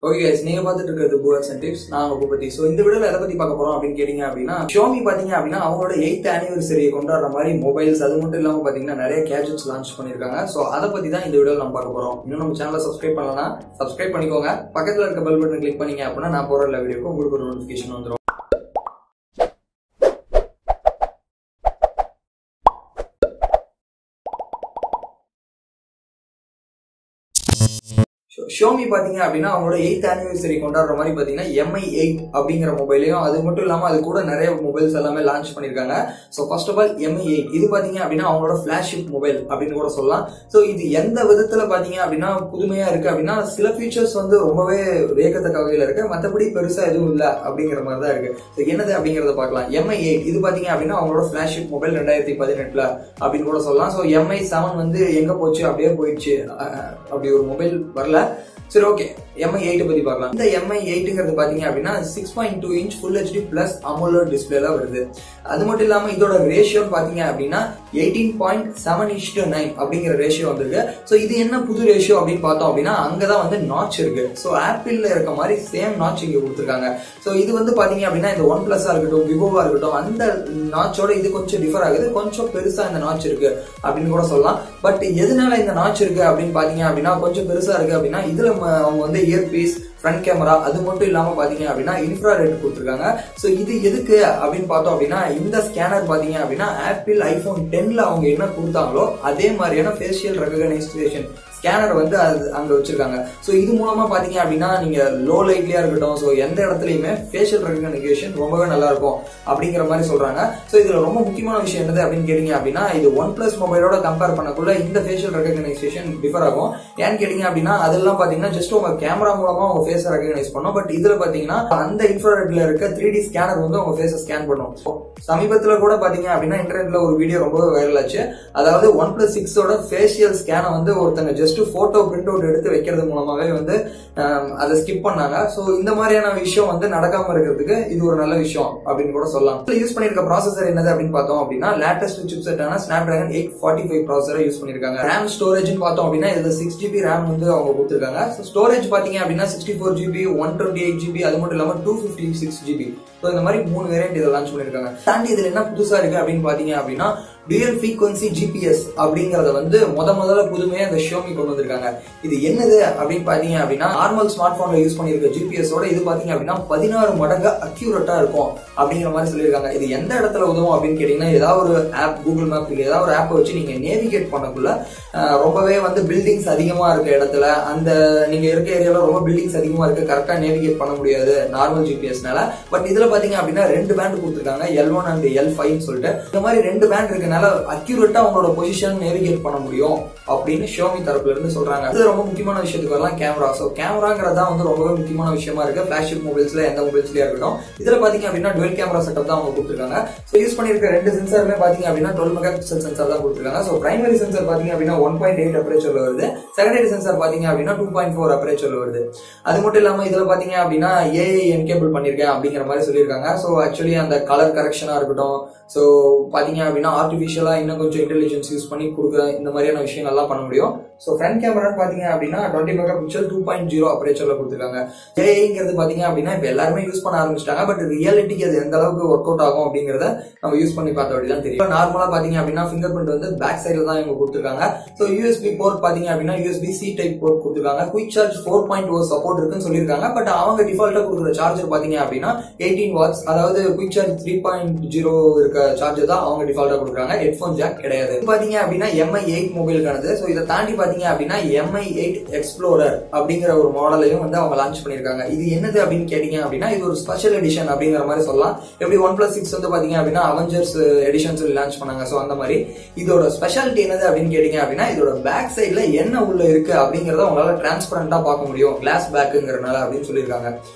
Okay guys, நீங்க பார்த்துட்டு இருக்கிறது boohacksandtips. நான் உங்க பத்தி. சோ இந்த வீடியோல எதை பத்தி பார்க்க போறோம் அப்படின்னு கேட்டீங்க அப்படின்னா Xiaomi பாத்தீங்க அப்படின்னா அவங்களோட 8th anniversary கொண்டாடுற மாதிரி மொபைல்ஸ் அது மட்டும் இல்லாம பாத்தீங்கன்னா நிறைய கேட்ஜெட்ஸ் லான்ச் பண்ணிருக்காங்க. சோ அத பத்தி தான் இந்த வீடியோல நம்ம பார்க்க போறோம். இன்னும் நம்ம சேனலை சப்ஸ்கிரைப் பண்ணலனா சப்ஸ்கிரைப் பண்ணிக்கோங்க. பக்கத்துல இருக்க பெல் பட்டனை கிளிக் பண்ணீங்க அப்படின்னா நான் போற எல்லா வீடியோக்கும் உங்களுக்கு ஒரு நோட்டிஃபிகேஷன் வந்துரும். Xiaomi பாத்தீங்க அப்படின்னா அவங்களோட 8th anniversary கொண்டாடுற மாதிரி பாத்தீங்கன்னா Mi8 அப்படிங்கிற மொபைலையும் அது மட்டும் இல்லாம அது கூட நிறைய மொபைல்ஸ் எல்லாமே லான்ச் பண்ணிருக்காங்க. So first of all Mi8 இது பாத்தீங்க அப்படின்னா அவங்களோட flagship மொபைல் அப்படின்னு கூட சொல்லலாம். சோ இது எந்த விதத்துல பாத்தீங்க அப்படின்னா புதுமையா இருக்கு அப்படின்னா சில ஃபீச்சர்ஸ் வந்து ரொம்பவே வேகத்தக்க வகையில இருக்கு, மத்தபடி பெருசா எதுவும் இல்ல அப்படிங்கிற மாதிரி தான் இருக்கு. சோ என்னது அப்படிங்கறத பார்க்கலாம். Mi8 இது பாத்தீங்க அப்படின்னா அவங்களோட flagship மொபைல் 2018ல அப்படின்னு கூட சொல்லலாம். சோ Mi7 வந்து எங்க போச்சு, அப்படியே போயிடுச்சு, அப்படி ஒரு மொபைல் வரல. சரி, ஓகே, Mi8 பத்தி பார்க்கலாம். இந்த Mi8ங்கிறது பாத்தீங்க அப்படின்னா 6.2 inch Full HD Plus AMOLED டிஸ்பிளேல வருது. அது மட்டும் இல்லாம இதோட ரேஷியோ பாத்தீங்க அப்படின்னா 18.7:9 அப்படிங்கிற ரேஷியோ வந்திருக்கு. சோ இது என்ன புது ரேஷியோ அப்படின்னு பார்த்தோம் அப்படின்னா அங்கதான் வந்து நாட்ச் இருக்கு. சோ ஆப்பிள்ல இருக்க மாதிரி சேம் நாட்ச் இங்க கொடுத்துருக்காங்க. சோ இது வந்து பாத்தீங்க அப்படின்னா இந்த ஒன் பிளஸா இருக்கட்டும், விவோவா இருக்கட்டும், அந்த நாட்சோட இது கொஞ்சம் டிஃபர் ஆகுது. கொஞ்சம் பெருசா இந்த நாட்ச் இருக்கு அப்படின்னு கூட சொல்லலாம். பட் எதனால இந்த நாட்ச் இருக்கு அப்படின்னு பாத்தீங்க அப்படின்னா கொஞ்சம் பெருசா இருக்கு அப்படின்னா இதுல அவங்க வந்து இயர்பீஸ், ஃப்ரண்ட் கேமரா அது மட்டும் இல்லாம பாத்தீங்க அப்படின்னா இன்ஃப்ராரெட் கொடுத்துருக்காங்க. சோ இது எதுக்கு அப்படின்னு பார்த்தோம் அப்படின்னா இந்த ஸ்கேனர் பாத்தீங்க அப்படின்னா ஆப்பிள் ஐபோன் 10ல அவங்க என்ன கொடுத்தாங்களோ அதே மாதிரியான ஃபேஷியல் ரெகக்னைசேஷன் ஸ்கேனர் வந்து அங்க வச்சிருக்காங்க. சோ இது மூலமா பாத்தீங்க அப்படின்னா நீங்க லோ லைட்லயா இருக்கட்டும், சோ எந்த இடத்துலயுமே ஃபேஷியல் ரெகக்னைசேஷன் ரொம்பவே நல்லா இருக்கும் அப்படிங்கிற மாதிரி சொல்றாங்க. சோ இதுல ரொம்ப முக்கியமான விஷயம் என்னது அப்படின்னு கேட்டீங்க அப்படின்னா இது ஒன் பிளஸ் மொபைலோட கம்பேர் பண்ணக்குள்ள இந்த ஃபேஷியல் ரெகக்னைசேஷன் டிஃபர் ஆகும். ஏன்னு கேட்டீங்க அப்படின்னா அதெல்லாம் பாத்தீங்கன்னா ஜஸ்ட் உங்க கேமரா மூலமா உங்க ஃபேஸை ரெகக்னைஸ் பண்ணும். பட் இதுல பாத்தீங்கன்னா அந்த இன்ஃப்ராரெட்ல இருக்க 3D ஸ்கேனர் வந்து உங்க ஃபேஸை ஸ்கேன் பண்ணும். சமீபத்துல கூட பாத்தீங்க அப்படின்னா இன்டர்நெட்ல ஒரு வீடியோ ரொம்பவே வைரல் ஆச்சு. அதாவது OnePlus 6ஓட ஃபேஷியல் ஸ்கேனை வந்து ஒருத்தங்க ஜஸ்ட் போட்டோ பிரிண்ட் அவுட் எடுத்து வைக்கிறது மூலமாவே வந்து அதை ஸ்கிப் பண்ணாங்க. சோ இந்த மாதிரியான விஷயம் வந்து நடக்காம இருக்கிறதுக்கு இது ஒரு நல்ல விஷயம் அப்படின்னு கூட சொல்லலாம். யூஸ் பண்ணிருக்க ப்ராசஸர் என்னது அப்படின்னு பார்த்தோம் அப்படின்னா லேட்டஸ்ட் சிப்செட்டான Snapdragon 845 ப்ராசஸரை யூஸ் பண்ணிருக்காங்க. RAM ஸ்டோரேஜ் பார்த்தோம் அப்படின்னா இதுல 6GB RAM வந்து அவங்க கொடுத்திருக்காங்க. ஸ்டோரேஜ் பாத்தீங்க அப்படின்னா 64GB, 128GB அது மட்டும் இல்லாம 256GB. சோ இந்த மாதிரி 3 வேரியன்ட் இதை லான்ச் பண்ணிருக்காங்க. தாண்டி இதுல என்ன புதுசா இருக்கு அப்படின்னு பாத்தீங்க அப்படின்னா டியூயல் ஃப்ரீக்வன்சி GPS அப்படிங்கறத வந்து முதல்ல புதுமையா இந்த Xiaomi கொண்டு வந்திருக்காங்க. இது என்னது அப்படின்னு பாத்தீங்க அப்படின்னா நார்மல் ஸ்மார்ட் போன்ல யூஸ் பண்ணிருக்க GPS ஓட இது பாத்தீங்க அப்படின்னா 16 மடங்கு அக்யூரேட்டா இருக்கும் அப்படிங்கிற மாதிரி சொல்லியிருக்காங்க. இது எந்த இடத்துல உதவும் அப்படின்னு கேட்டீங்கன்னா ஏதாவது ஒரு ஆப், கூகுள் மேப் இல்ல ஏதாவது ஒரு ஆப் வச்சு நீங்க நேவிகேட் பண்ணக்குள்ள ரொம்பவே வந்து பில்டிங்ஸ் அதிகமா இருக்க இடத்துல, அந்த நீங்க இருக்க ஏரியால ரொம்ப பில்டிங்ஸ் அதிகமா இருக்கு, கரெக்டா நேவிகேட் பண்ண முடியாது நார்மல் GPSனால. பட் இதுல பாத்தீங்க அப்படின்னா 2 பேண்ட் கொடுத்துருக்காங்க, L1 and L5 சொல்லிட்டு. இந்த மாதிரி 2 பேண்ட் இருக்கனால அக்யூரேட்டா உங்களோட பொசிஷன் நேவிகேட் பண்ண முடியும் அப்படின்னு Xiaomi தரப்புல இருந்து சொல்றாங்க. இது ரொம்ப முக்கியமான விஷயத்துக்கு வரலாம், கேமரா. சோ கேமராங்கிறதா வந்து ரொம்பவே முக்கியமான விஷயமா இருக்கு ஃபிளாக்ஷிப் மொபைல்ஸ்ல, எந்த மொபைல்ஸ்லயா இருக்கட்டும். இதுல பாத்தீங்க அப்படின்னா டுவெல் கேமரா செட்டப் தான் அவங்க கொடுத்துருக்காங்க. சோ யூஸ் பண்ணிருக்க 2 சென்சாருமே பாத்தீங்க அப்படின்னா 12 மெகாபிக்சல் சென்சார் தான் கொடுத்துருக்காங்க. சோ பிரைமரி சென்சார் பாத்தீங்க அப்படின்னா 1.8 அப்பேச்சர்ல வருது, செகண்டரி சென்சார் பாத்தீங்க அப்படின்னா 2.4 அப்பேச்சர்ல வருது. அது மட்டும் இல்லாம இதுல பாத்தீங்க அப்படின்னா AI என்கேபிள் பண்ணிருக்கேன் அப்படிங்கிற மாதிரி சொல்லியிருக்காங்க. சோ ஆக்சுவலி அந்த கலர் கரெக்ஷனா இருக்கட்டும், சோ பாத்தீங்க அப்படின்னா ஆர்டிபிஷியலா இன்னும் கொஞ்சம் இன்டெலிஜென்ஸ் யூஸ் பண்ணி கொடுக்குற இந்த மாதிரியான விஷயங்கள்லாம் பண்ண முடியும். சோ ஃப்ரண்ட் கேமரா பாத்தீங்க அப்படின்னா 20 மெகாபிக்சல் 2.0 அப்பேச்சர்ல கொடுத்துருக்காங்க. ஏஐங்கிறது பாத்தீங்க அப்படின்னா இப்ப எல்லாருமே யூஸ் பண்ண ஆரம்பிச்சிட்டாங்க. பட் ரியாலிட்டிக்கு அது எந்த அளவுக்கு ஒர்க் அவுட் ஆகும் அப்படிங்கறத நம்ம யூஸ் பண்ணி பார்த்த அப்படிதான் தெரியும். நார்மலா பாத்தீங்க அப்படின்னா ஃபிங்கர் பிரிண்ட் வந்து பேக் சைடுல தான் இவங்க கொடுத்துருக்காங்க. சோ USB போர்ட் பாத்தீங்க அப்படின்னா USB-C டைப் போர்ட் கொடுத்துருக்காங்க. குயிக் சார்ஜ் 4.0 சப்போர்ட் இருக்குன்னு சொல்லியிருக்காங்க. பட் அவங்க டிஃபால்ட்டா கொடுக்குற சார்ஜர் பாத்தீங்க அப்படின்னா 18 வாட்ஸ், அதாவது குயிக் சார்ஜ் 3.0 இருக்க சார்ஜர் தான் அவங்க டிஃபால்ட்டா கொடுக்குறாங்க. ஹெட்போன் ஜாக் கிடையாது. பாத்தீங்க அப்படின்னா Mi8 மொபைலுக்கானது. சோ இதை தாண்டி பாத்தீங்க அப்படின்னா Mi8 எக்ஸ்ப்ளோரர் அப்படிங்கிற ஒரு மாடலையும் வந்து அவங்க லான்ச் பண்ணிருக்காங்க. இது என்னது அப்படின்னு கேட்டீங்க அப்படின்னா இது ஒரு ஸ்பெஷல் எடிஷன் அப்படிங்கிற மாதிரி சொல்லலாம். எப்படி OnePlus 6 வந்து பாத்தீங்க அப்படின்னா அவெஞ்சர்ஸ் எடிஷன் சொல்லி லான்ச் பண்ணாங்க. சோ அந்த மாதிரி இதோட ஸ்பெஷாலிட்டி என்னது அப்படின்னு கேட்டீங்க அப்படின்னா இதோட பேக் சைட்ல என்ன உள்ள இருக்கு அப்படிங்கறத உங்களால டிரான்ஸ்பரண்டா பார்க்க முடியும், கிளாஸ் பேக்குங்கிறனால அப்படின்னு சொல்லியிருக்காங்க.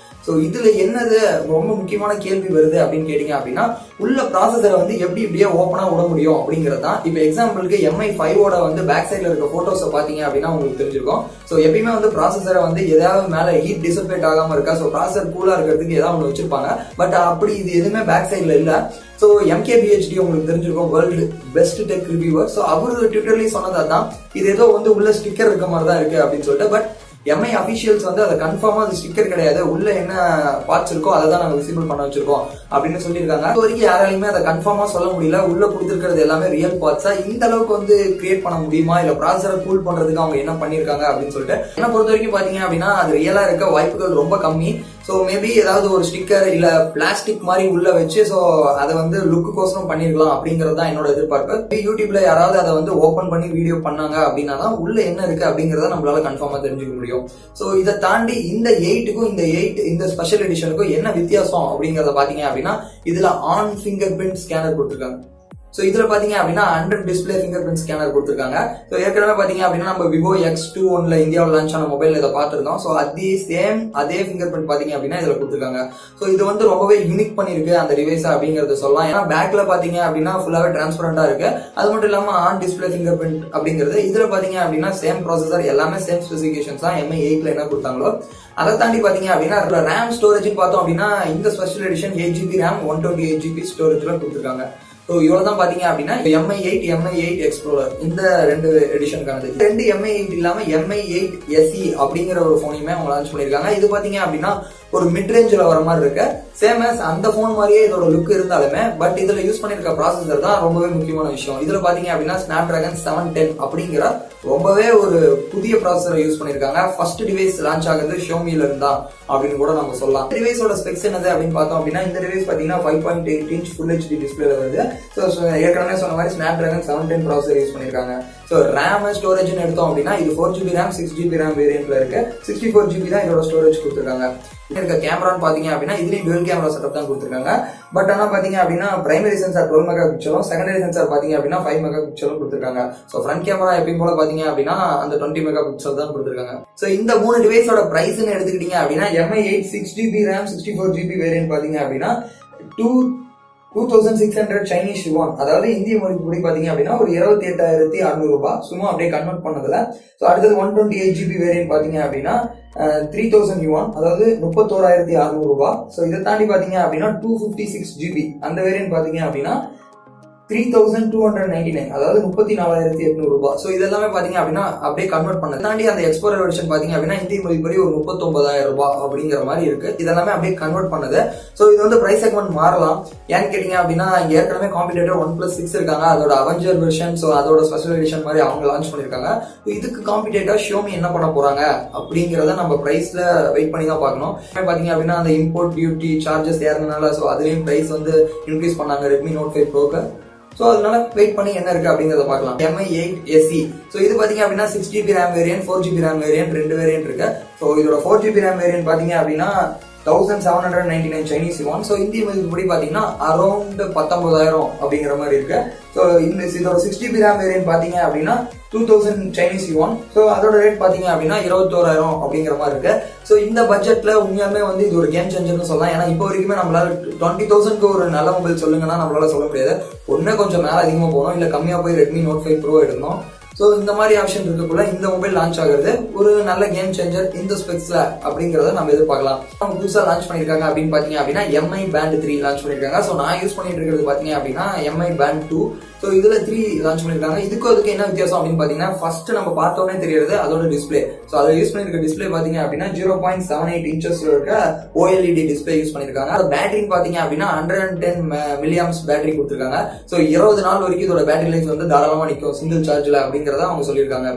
சோ இதுல என்னது ரொம்ப முக்கியமான கேள்வி வருது அப்படின்னு கேட்டீங்க அப்படின்னா உள்ள ப்ராசஸரை வந்து எப்படி இப்படியே ஓப்பனா விட முடியும் அப்படிங்கிறது தான். இப்ப எக்ஸாம்பிளுக்கு Mi5ஓட வந்து பேக் சைட்ல இருக்க போட்டோஸை பாத்தீங்க அப்படின்னா உங்களுக்கு தெரிஞ்சிருக்கும். சோ எப்பயுமே வந்து ப்ராசஸரை வந்து ஏதாவது மேல ஹீட் டிசிபேட் ஆகாம இருக்கா, சோ ப்ராசஸர் கூலா இருக்கிறதுக்கு ஏதாவது ஒன்று வச்சிருப்பாங்க. பட் அப்படி இது எதுவுமே பேக் சைட்ல இல்ல. சோ MKBHD உங்களுக்கு தெரிஞ்சிருக்கும், world best tech reviewer. So அவரு ட்விட்டர்லயே சொன்னதான் இது ஏதோ வந்து உள்ள ஸ்டிக்கர் இருக்க மாதிரி தான் இருக்கு அப்படின்னு சொல்லிட்டு. பட் எம்ஐ அபிஷியல்ஸ் வந்து அதை கன்ஃபார்மா அது ஸ்டிக்கர் கிடையாது, உள்ள என்ன பார்ட்ஸ் இருக்கோ அதை தான் நாங்க விசிபிள் பண்ண வச்சிருக்கோம் அப்படின்னு சொல்லியிருக்காங்க. இது வரைக்கும் யாராலையுமே அதை கன்ஃபார்மா சொல்ல முடியல, உள்ள கொடுத்துருக்கிறது எல்லாமே ரியல் பார்ட்ஸா, இந்த அளவுக்கு வந்து கிரியேட் பண்ண முடியுமா இல்ல ப்ராசஸரை கூல் பண்றதுக்கு அவங்க என்ன பண்ணிருக்காங்க அப்படின்னு சொல்லிட்டு என்ன பொறுத்த வரைக்கும் பாத்தீங்க அப்படின்னா அது ரியலா இருக்க வாய்ப்புகள் ரொம்ப கம்மி. சோ மேபி ஏதாவது ஒரு ஸ்டிக்கர் இல்ல பிளாஸ்டிக் மாதிரி உள்ள வச்சு சோ அதை வந்து லுக்குக்கோசரம் பண்ணிருக்கலாம் அப்படிங்கறது தான் என்னோட எதிர்பார்ப்பு. யூடியூப்ல யாராவது அதை வந்து ஓபன் பண்ணி வீடியோ பண்ணாங்க அப்படின்னா தான் உள்ள என்ன இருக்கு அப்படிங்கறத நம்மளால கன்ஃபார்மா தெரிஞ்சுக்க முடியும். சோ இதை தாண்டி இந்த 8க்கும் இந்த ஸ்பெஷல் எடிஷனுக்கும் என்ன வித்தியாசம் அப்படிங்கறத பாத்தீங்க அப்படின்னா இதுல ஆன் ஃபிங்கர் பிரிண்ட் ஸ்கேனர் கொடுத்திருக்காங்க. சோ இதுல பாத்தீங்க அப்படின்னா under display finger print scanner கொடுத்திருக்காங்க. சோ ஏற்கனவே பாத்தீங்க அப்படின்னா நம்ம விவோ X21ல இந்தியாவில் லான்ச் ஆன மொபைல் இதை பார்த்திருந்தோம். சோ அதே ஃபிங்கர் பிரிண்ட் பாத்தீங்க அப்படின்னா இதுல கொடுத்திருக்காங்க. சோ இது வந்து ரொம்பவே யூனிக் பண்ணிருக்கு அந்த டிவைஸ் அப்படிங்கறத சொல்லலாம். ஏன்னா பேக்ல பாத்தீங்க அப்படின்னா ஃபுல்லாவே டிரான்ஸ்பரண்டா இருக்கு. அது மட்டும் இல்லாம ஆன் டிஸ்பிளே ஃபிங்கர் பிரிண்ட் அப்படிங்கிறது இதுல பாத்தீங்க அப்படின்னா சேம் ப்ராசஸர் எல்லாமே சேம் ஸ்பெசிபிகேஷன்ஸ் தான் MI 8ல என்ன கொடுத்தாங்களோ. அதை தாண்டி பாத்தீங்க அப்படின்னா ரேம் ஸ்டோரேஜ் பார்த்தோம் அப்படின்னா இந்த special edition 8GB RAM 128GB ஸ்டோரேஜ்ல கொடுத்திருக்காங்க. ஸோ இவ்வளவுதான் பாத்தீங்க அப்படின்னா MI 8 MI 8 எக்ஸ்ப்ளோரர் இந்த 2 எடிஷனுக்கானது. 2 MI 8 இல்லாம MI 8 SE அப்படிங்கிற ஒரு போனையுமே அவங்க லான்ச் பண்ணிருக்காங்க. இது பாத்தீங்க அப்படின்னா ஒரு மிட் ரேஞ்சில் வர மாதிரி இருக்கு. சேம் as அந்த போன் மாதிரியே இதோட லுக் இருந்தாலுமே பட் இதுல யூஸ் பண்ணிருக்க ப்ராசஸர் தான் ரொம்பவே முக்கியமான விஷயம். இதுல பாத்தீங்க அப்படின்னா Snapdragon 710 அப்படிங்கிற ரொம்பவே ஒரு புதிய ப்ராசஸரை யூஸ் பண்ணிருக்காங்க. ஃபர்ஸ்ட் டிவைஸ் லான்ச் ஆகுது Xiaomiல இருந்தா அப்படின்னு கூட நம்ம சொல்லலாம். டிவைஸோட ஸ்பெக்ஸ் என்னது அப்படின்னு பார்த்தோம் அப்படின்னா இந்த டிவைஸ் பாத்தீங்கன்னா 5.8 inch Full HD டிஸ்பிளேல வருது. ஏற்கனவே சொன்ன மாதிரி Snapdragon 710 ப்ராசஸர் யூஸ் பண்ணிருக்காங்க. சோ RAM ஸ்டோரேஜ் எடுத்தோம் அப்படின்னா இது 4GB RAM 6GB RAM வேரியன்ட்ல இருக்கு. 64GB தான் இதோட ஸ்டோரேஜ் கொடுத்திருக்காங்க. இருக்க கேமரான்னு பாத்தீங்க அப்படின்னா இதுலயும் டுவல் கேமரா செட்டப் தான் கொடுத்திருக்காங்க. பட் ஆனா பாத்தீங்க அப்படின்னா பிரைமரி சென்சார் 12 மெகா பிக்சலும் செகண்டரி சென்சார் பாத்தீங்க அப்படின்னா 5 மெகா பிக்சலும் கொடுத்திருக்காங்க. சோ ஃப்ரண்ட் கேமரா எப்பயும் போல பாத்தீங்க அப்படின்னா அந்த 20 மெகா பிக்சல் தான் கொடுத்திருக்காங்க. சோ இந்த 3 டிவைஸோட பிரைஸ்னு எடுத்துக்கிட்டீங்க அப்படின்னா MI 8 6GB RAM 64GB variant பாத்தீங்க அப்படின்னா 2600 Chinese yuan, அதாவது இந்திய மதிப்புப்படி பாத்தீங்க அப்படின்னா ஒரு 28,600 ரூபாய் சும்மா அப்படியே கன்வெர்ட் பண்ணதுல. சோ அடுத்தது 128GB வேரியன்ட் பாத்தீங்க அப்படின்னா 3000 yuan, அதாவது 31,600 ரூபாய். சோ இதை தாண்டி பாத்தீங்க அப்படின்னா 256GB அந்த வேரியன்ட் பாத்தீங்க அப்படின்னா 3299, அதாவது 34,800 ரூபாய். சோ இதெல்லாமே பாத்தீங்க அப்படின்னா அப்படியே கன்வெர்ட் பண்ணது தாண்டி அந்த எக்ஸ்போரர் வெர்ஷன் பாத்தீங்க அப்படின்னா இந்திய மதிப்படி ஒரு 39,000 ரூபாய் அப்படிங்கிற மாதிரி இருக்கு. இதெல்லாமே அப்படியே கன்வெர்ட் பண்ணது. சோ இது வந்து பிரைஸ் செக்மெண்ட் மாறலாம். ஏன்னு கேட்டீங்க அப்படின்னா இங்க ஏற்கனவே காம்படிட்டர் 1+6 இருக்காங்க, அதோட அவெஞ்சர் வெர்ஷன், சோ அதோட ஸ்பெஷல் எடிஷன் மாதிரி அவங்க லான்ச் பண்ணிருக்காங்க. இதுக்கு காம்படிட்டர் Xiaomi என்ன பண்ண போறாங்க அப்படிங்கறத நம்ம பிரைஸ்ல வெயிட் பண்ணி தான் பார்க்கணும். பாத்தீங்க அப்படின்னா அந்த இம்போர்ட் டியூட்டி சார்ஜஸ் ஏறனால சோ அதுலயும் பிரைஸ் வந்து இன்க்ரீஸ் பண்ணாங்க Redmi Note 5 Pro. சோ அதனால வெயிட் பண்ணி என்ன இருக்கு அப்படிங்கறத பார்க்கலாம். MI 8 SE, சோ இது பாத்தீங்க அப்படின்னா 6GB RAM variant 4GB RAM variant 2 variant இருக்கு. சோ இதோட 4GB RAM வேரியன்ட் பாத்தீங்க அப்படின்னா 1799 Chinese yuan. சோ இந்திய மதிப்புப்படி பாத்தீங்கன்னா அரௌண்ட் 19,000 அப்படிங்கிற மாதிரி இருக்கு. சோ இதோட 6GB RAM வேரியன்ட் பாத்தீங்க அப்படின்னா 2000 Chinese yuan. சோ அதோட ரேட் பாத்தீங்க அப்படின்னா 21,000 அப்படிங்கிற மாதிரி இருக்கு. சோ இந்த பட்ஜெட்ல உண்மையாலுமே வந்து இது ஒரு கேம் சேஞ்சர்னு சொல்லலாம். ஏன்னா இப்போ வரைக்குமே நம்மளால 20,000க்கு ஒரு நல்ல மொபைல் சொல்லுங்கன்னா நம்மளால சொல்ல முடியாது. ஒண்ணு கொஞ்சம் மேல அதிகமா போகணும், இல்ல கம்மியா போய் Redmi Note 5 Pro எடுக்கணும். சோ இந்த மாதிரி ஆப்ஷன் இருக்கக்குள்ள இந்த மொபைல் லான்ச் ஆகுறது ஒரு நல்ல கேம் சேஞ்சர் இந்த ஸ்பெக்ஸ்ல அப்படிங்கறத நம்ம எதிர்பார்க்கலாம். அவங்க புதுசா லான்ச் பண்ணிருக்காங்க அப்படின்னு பாத்தீங்க அப்படின்னா MI Band 3 லான்ச் பண்ணிருக்காங்க. சோ நான் யூஸ் பண்ணிட்டு இருக்கிறது பாத்தீங்க அப்படின்னா MI Band 2. சோ இதுல 3 லான்ச் பண்ணிருக்காங்க. அதுக்கு என்ன வித்தியாசம் அப்படின்னு பாத்தீங்கன்னா ஃபர்ஸ்ட் நம்ம பார்த்தோன்னே தெரியுது அதோட டிஸ்பிளே. சோ அதை யூஸ் பண்ணிருக்க டிஸ்பிளே பாத்தீங்க அப்படின்னா 0.78 இன்ச்சஸ்ல இருக்க OLED டிஸ்பிளே யூஸ் பண்ணிருக்காங்க. அது பேட்டரி பாத்தீங்க அப்படின்னா 110 mAh பேட்டரி கொடுத்திருக்காங்க. சோ 20 நாள் வரைக்கும் இதோட பேட்டரி லைஃப் வந்து தாராளமா நிக்கும் சிங்கிள் சார்ஜ்ல அப்படிங்கறத அவங்க சொல்லியிருக்காங்க.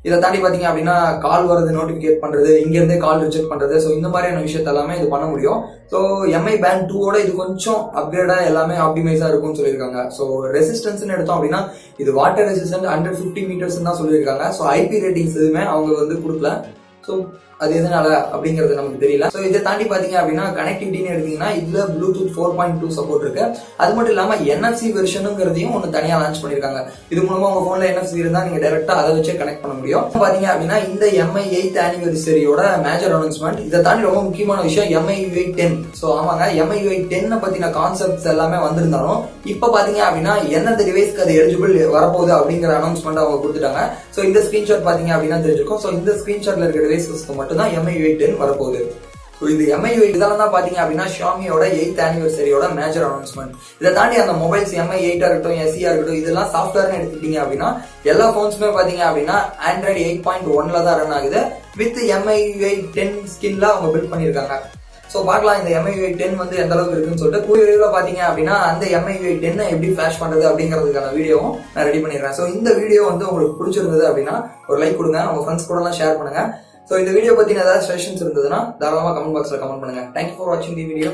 இதை தாண்டி பாத்தீங்க அப்படின்னா கால் வரது நோட்டிபிகேட் பண்றது, இங்க இருந்தே கால் ரிஜெக்ட் பண்றது, சோ இந்த மாதிரியான விஷயத்த எல்லாமே இது பண்ண முடியும். சோ MI Band 2ஓட இது கொஞ்சம் அப்கிரேடா எல்லாமே ஆப்டிமைஸா இருக்கும்னு சொல்லியிருக்காங்க. சோ ரெசிஸ்டன்ஸ் எடுத்தோம் அப்படின்னா இது வாட்டர் ரெசிஸ்டன்ட் 150 மீட்டர்ஸ் தான் சொல்லியிருக்காங்க. சோ IP ரேட்டிங்ஸ் எதுவுமே அவங்க வந்து கொடுக்கல. சோ அது எதனால அப்படிங்கிறது நமக்கு தெரியல. சோ இதை தாண்டி பாத்தீங்க அப்படின்னா கனெக்டிவிட்டின்னு எடுத்தீங்கன்னா இதுல Bluetooth 4.2 சப்போர்ட் இருக்கு. அது மட்டும் இல்லாம NFC வெர்ஷனுங்கிறதையும் ஒன்னு தனியா லான்ச் பண்ணிருக்காங்க. இது மூலமா உங்க போன்ல NFC இருந்தா நீங்க டைரக்டா அதை வச்சே கனெக்ட் பண்ண முடியும். பாத்தீங்க அப்படின்னா இந்த MI 8th anniversary-யோட மேஜர் அனௌன்ஸ்மெண்ட். இதை தாண்டி ரொம்ப முக்கியமான விஷயம் MI 10. சோ ஆமாங்க, MI 10 பத்தின கான்செப்ட்ஸ் எல்லாமே வந்திருந்தாலும் இப்ப பாத்தீங்க அப்படின்னா எந்தெந்த டிவைஸ்க்கு அது எலிஜிபிள் வரப்போகுது அப்படிங்கிற அனௌன்ஸ்மெண்ட் அவங்க கொடுத்துட்டாங்க. சோ இந்த ஸ்கிரீன்ஷாட் பாத்தீங்க அப்படின்னா தெரிஞ்சிருக்கும். சோ இந்த ஸ்கிரீன்ஷாட்ல இருக்க டிவைசஸ்க்கு மட்டும் தான் MI 10 வரப்போகுது. இது MI U8 இதெல்லாம் தான் பாத்தீங்க அப்படின்னா ஷியோமியோட 8th anniversary-யோட மேஜர் அனௌன்ஸ்மெண்ட். இதை தாண்டி அந்த மொபைல்ஸ் MI 8 இருக்கட்டும் SE இருக்கட்டும் இதெல்லாம் சாஃப்ட்வேர்னு எடுத்துக்கிட்டீங்க அப்படின்னா எல்லா போன்ஸுமே பாத்தீங்க அப்படின்னா Android 8.1ல தான் ரன் ஆகுது. வித் MI U8 10 ஸ்கின்ல அவங்க பில்ட் பண்ணிருக்காங்க. சோ பார்க்கலாம் இந்த MI U8 10 வந்து எந்த அளவுக்கு இருக்குன்னு சொல்லிட்டு. கூடிய விரைவில் பாத்தீங்க அப்படின்னா அந்த MI U8 10 எப்படி ஃபிளாஷ் பண்றது அப்படிங்கிறதுக்கான வீடியோவும் நான் ரெடி பண்ணிடுறேன். சோ இந்த வீடியோ வந்து உங்களுக்கு பிடிச்சிருந்தது அப்படின்னா ஒரு லைக் கொடுங்க, உங்க ஃப்ரெண்ட்ஸ் கூட எல்லாம் ஷேர் பண்ணுங்க. சோ இந்த வீடியோ பத்தின ஏதாவது சஜஷன்ஸ் இருந்ததுன்னா தாராளமா கமெண்ட் பாக்ஸ்ல கமெண்ட் பண்ணுங்க. தேங்க்யூ ஃபார் வாட்சிங் தி வீடியோ.